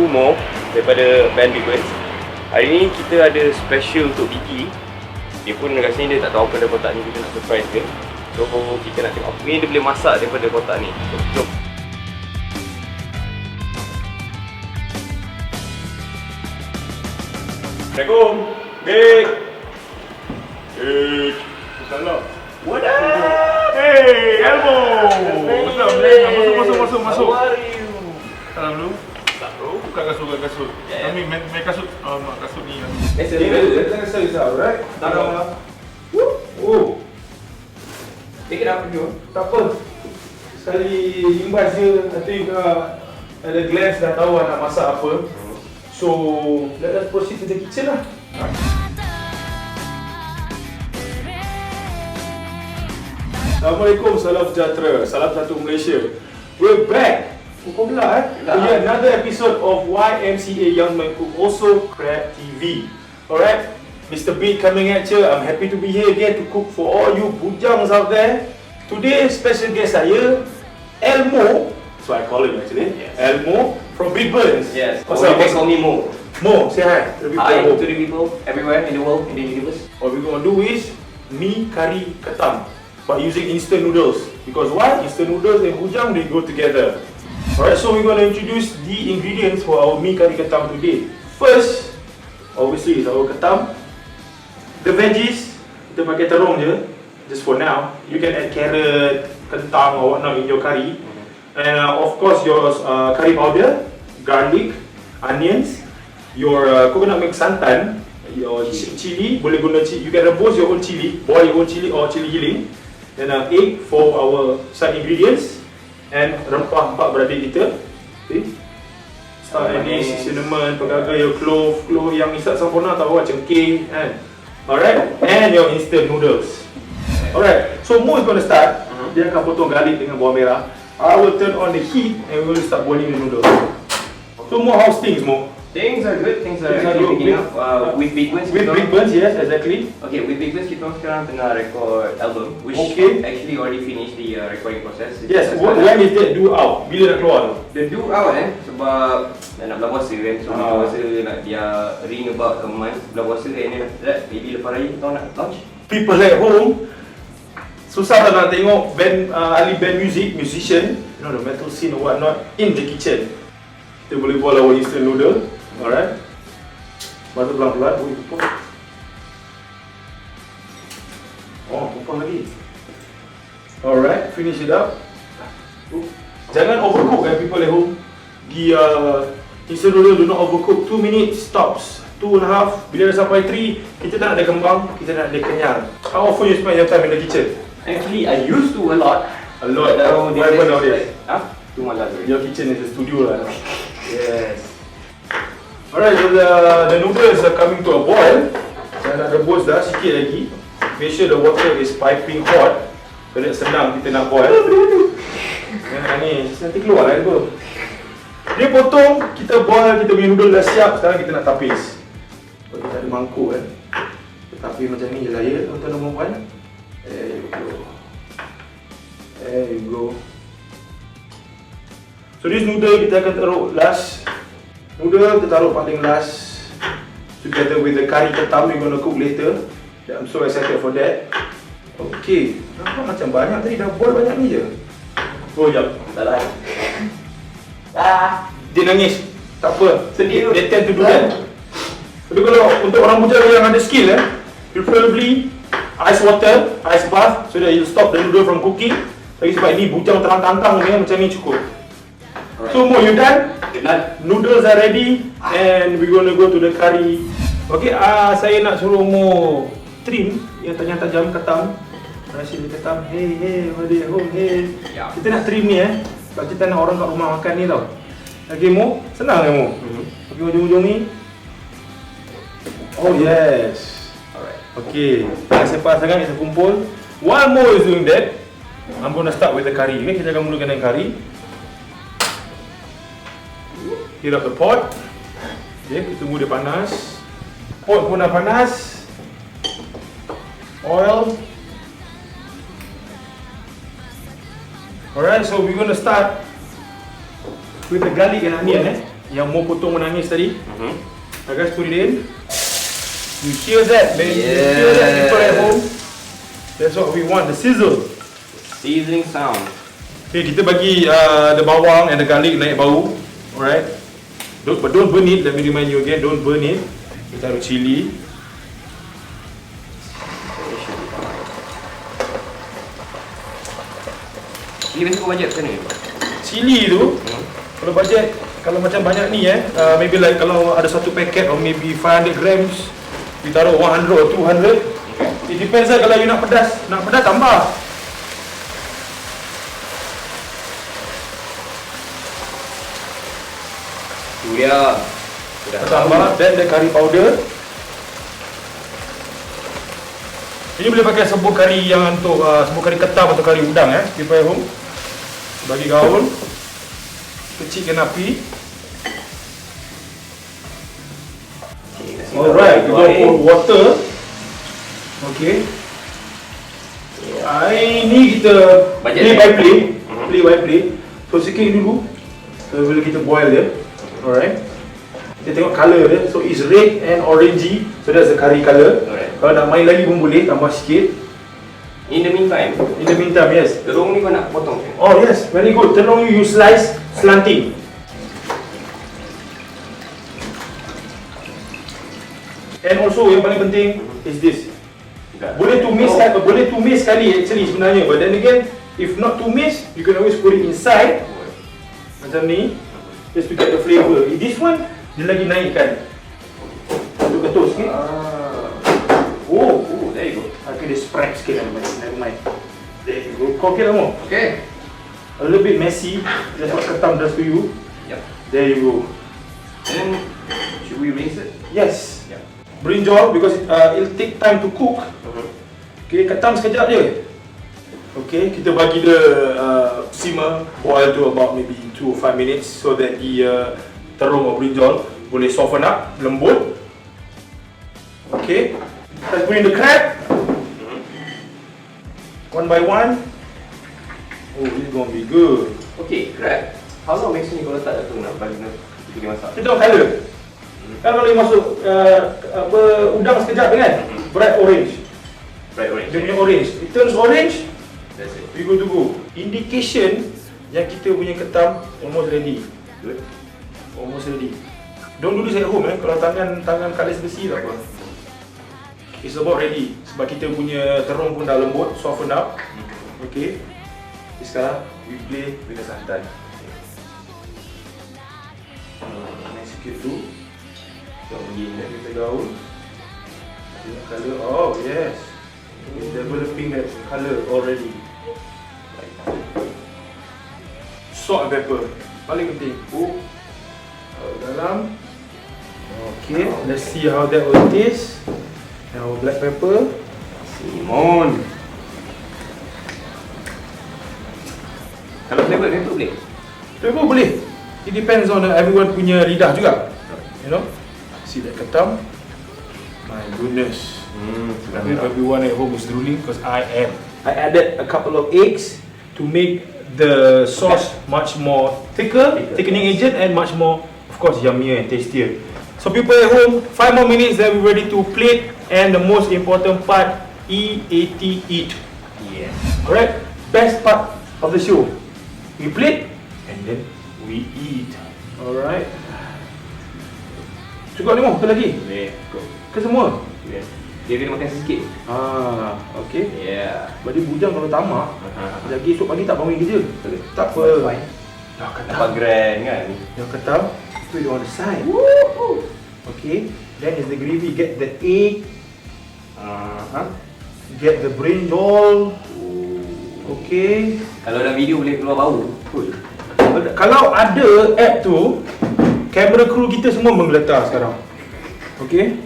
more daripada band Big Birds. Hari ni kita ada special untuk Vicky. Dia pun kat sini dia tak tahu apa ada kotak ni, kita nak surprise dia. So kita nak tengok apa ni dia boleh masak daripada kotak ni. So jom. Assalamualaikum. Big. Salam. What up? Hey, Elmo. What's up, man? Masuk. How are you? Salam dulu. Tak bro. Buka kasut. Yeah. Kami main kasut. Mak kasut ni. Let's kasut alright? Tak apa. Oh, Take it up you. tak apa. Sekali imbas je, nanti ada glance dah tahu nak masak apa. So, let us proceed to the kitchen lah. Assalamualaikum, salam sejahtera, salam satu Malaysia. We're back. Pukul belah yeah, another episode of YMCA Young Man Cook, also Crab TV. Alright, Mr. B coming at you. I'm happy to be here again to cook for all you bujangs out there. Today, special guest saya, Elmo. So I call him actually. Yes. Elmo from Big Burns. Yes. What's Or up? you can call me Mo. Mo, say hi. To the people Hi at home. to the people everywhere in the world, in the universe. What we're gonna do is mee kari ketam, but using instant noodles. Because why? Instant noodles and bujang, they go together. Alright, so we're gonna introduce the ingredients for our mee kari ketam today. First, obviously is our ketam. The veggies, kita pakai terung je, just for now. You can add carrot, kentang or whatnot in your curry. And of course your curry powder, garlic, onions, your coconut milk santan, your chili, boleh guna chili, you can rebus your own chili, boil your own chili or chili giling. Then egg for our side ingredients. And rempah empat beradik kita. Okay. Star anise, cinnamon, pegagai, clove yang isap sempurna tahu lah, cengkeh kan. Alright, and your instant noodles. Alright, so Mo is going to start. Dia akan potong garlic dengan bawang merah. I will turn on the heat and we will start boiling the noodles. So Mo, how's things Mo? Things are good. Things are Things are actually good. picking up. With Big Burns. With Big Burns, yes, exactly. Okay, with Big Burns kita sekarang tengah record album, which Okay. actually already finished the recording process. Yes, when is that due out? Bila nak keluar tu? The due out sebab nak bulan puasa kan, so bulan puasa nak dia ring about a month bulan puasa and then after that maybe lepas raya kita nak launch. People at home susah tak nak tengok band ahli band musician, you know, the metal scene or whatnot in the kitchen. Kita boleh buat our instant noodle. Alright, basuh pelan-pelan. Oh, tumpah. Oh, tumpah lagi. Alright, finish it up. Jangan overcook people at home. The instant noodle do not overcook. 2 minutes tops, 2.5. Bila dah sampai 3, kita tak nak ada kembang, kita nak ada kenyal. How often you spend your time in the kitchen? Actually, I used to a lot. A lot. What happened nowadays? Too much lah. Your kitchen is a studio lah. Yes. Alright, so the noodles are coming to a boil. Saya nak rebus dah sikit lagi. Make sure the water is piping hot. Kalau senang kita nak boil. Ni nanti keluar lah tu. Dia potong, kita boil, kita punya noodle dah siap. Sekarang kita nak tapis. So, kita ada mangkuk kan. Kita tapis macam ni je lah ya, tuan-tuan dan puan. There you go. There you go. So this noodle kita akan taruh last. Noodle kita taruh paling last, together with the curry ketam we're gonna cook later. I'm so excited for that. Okay, nampak macam banyak tadi, dah boil banyak ni je. Oh jap, Tak lah. dia nangis. Tak apa, Sedih tu. they tend to do that. Tapi kalau untuk orang bujang yang ada skill preferably ice water, ice bath, so that you stop the noodle from cooking. Lagi sebab ini bujang terang-tantang ni, macam ni cukup. So Mo, you done? Done. Noodles are ready and we're gonna go to the curry. Okay, saya nak suruh Mo trim yang tajam-tajam ketam. Nasi ketam. Hey, everybody at home, hey. Ya. Kita nak trim ni sebab kita nak orang kat rumah makan ni tau. Okay Mo, senang Mo. Okay, ujung-ujung ni. Oh yes. Alright. Okay, jangan sepas sangat, kita kumpul. While Mo is doing that, I'm gonna start with the curry. Okay, kita akan mulakan dengan curry. Heat up the pot. Okay, kita tunggu dia panas. Pot pun dah panas. Oil. Alright, so we're gonna start with the garlic and onion yang mau potong menangis tadi. Guys, put it in. You hear that, man? You hear that, people at home? That's what we want, the sizzle. Sizzling sound. Okay, kita bagi the bawang and the garlic naik bau. Alright. But don't burn it. Let me remind you again, don't burn it. Kita taruh chili. Ini biasa kau bajet macam ni? Chili tu, kalau bajet, kalau macam banyak ni maybe like kalau ada satu paket or maybe 500 grams, you taruh 100 or 200. It depends lah, kalau you nak pedas tambah. Tu dia. Tambah, then the curry powder. Ini boleh pakai serbuk kari yang untuk serbuk kari ketam atau kari udang people at home. Bagi gaul. Kecilkan api. Alright, you gonna pour water. Okay. Ini kita play by play. Play by play. So sikit dulu. So bila kita boil dia. Alright. Kita tengok colour dia. So it's red and orangey. So that's the curry colour. Alright. Kalau nak main lagi pun boleh, tambah sikit. In the meantime, Yes. terung ni kau nak potong ke? Oh yes, very good. Terung you slice slanting. And also yang paling penting is this. Boleh tumis sekali actually sebenarnya. But then again, if not tumis, you can always put it inside. Macam ni. Just to get the flavour. This one, dia lagi naikkan. Ketul sikit. Oh, there you go. Okay, dia spread sikit lah. Never mind. There you go. Kau okay lah mo? Okay. A little bit messy. That's what ketam does to you. Yep. There you go. Then, should we rinse it? Yes. Yep. Brinjal because it'll take time to cook. Okay, ketam sekejap je. Okay, kita bagi dia simmer, boil to about maybe 2 or 5 minutes so that the terung or brinjal boleh soften up, lembut. Okay, let's put in the crab. One by one. Oh, this is gonna be good. Okay, crab. How long maximum kau letak tu nak bagi dia masak? Kita tengok colour. Kan kalau you masuk udang sekejap kan? Bright orange. Bright orange. Dia punya orange. It turns orange. That's it. We go to go. Indication yang kita punya ketam almost ready. Good. Almost ready. Don't do this at home kalau tangan kalis besi tak apa. It's about ready. Sebab kita punya terung pun dah lembut, soften up. Okay. Jadi sekarang we play dengan santan. Main sikit tu. Kita pergi kita gaul. Tengok colour. Oh yes. It's developing that colour already. Salt and pepper. Paling penting. Dalam. Okay, let's see how that will taste. Now black pepper. Simon. Kalau flavor tu boleh? Flavor boleh. It depends on everyone punya lidah juga. You know? See that ketam? My goodness. Everyone at home is drooling because I am. I added a couple of eggs to make the sauce much more thickening agent and much more, of course, yummier and tastier. So people at home, 5 more minutes, then we're ready to plate, and the most important part, eat. Yes. Alright, best part of the show. We plate and then we eat. Alright. Cukup ni mau? Ke lagi? Boleh. Ke semua? Boleh. Dia kena makan sikit. Okay. Yeah. Bagi bujang kalau tamak, lagi esok pagi tak bangun kerja. Tak apa. Dah ketam. Nampak grand kan? Dah ketam. Put it on the side. Woohoo! Okay. Then is the gravy. Get the egg. Get the brinjal. Okay. Kalau dalam video boleh keluar bau. Cool. Kalau ada app tu, kamera kru kita semua menggeletar sekarang. Okay.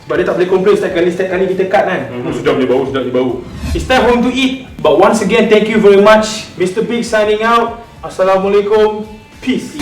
Sebab dia tak boleh complain setiap kali kita cut kan. Sedap dia bau. It's time home to eat. But once again, thank you very much. Mr. Big signing out. Assalamualaikum. Peace.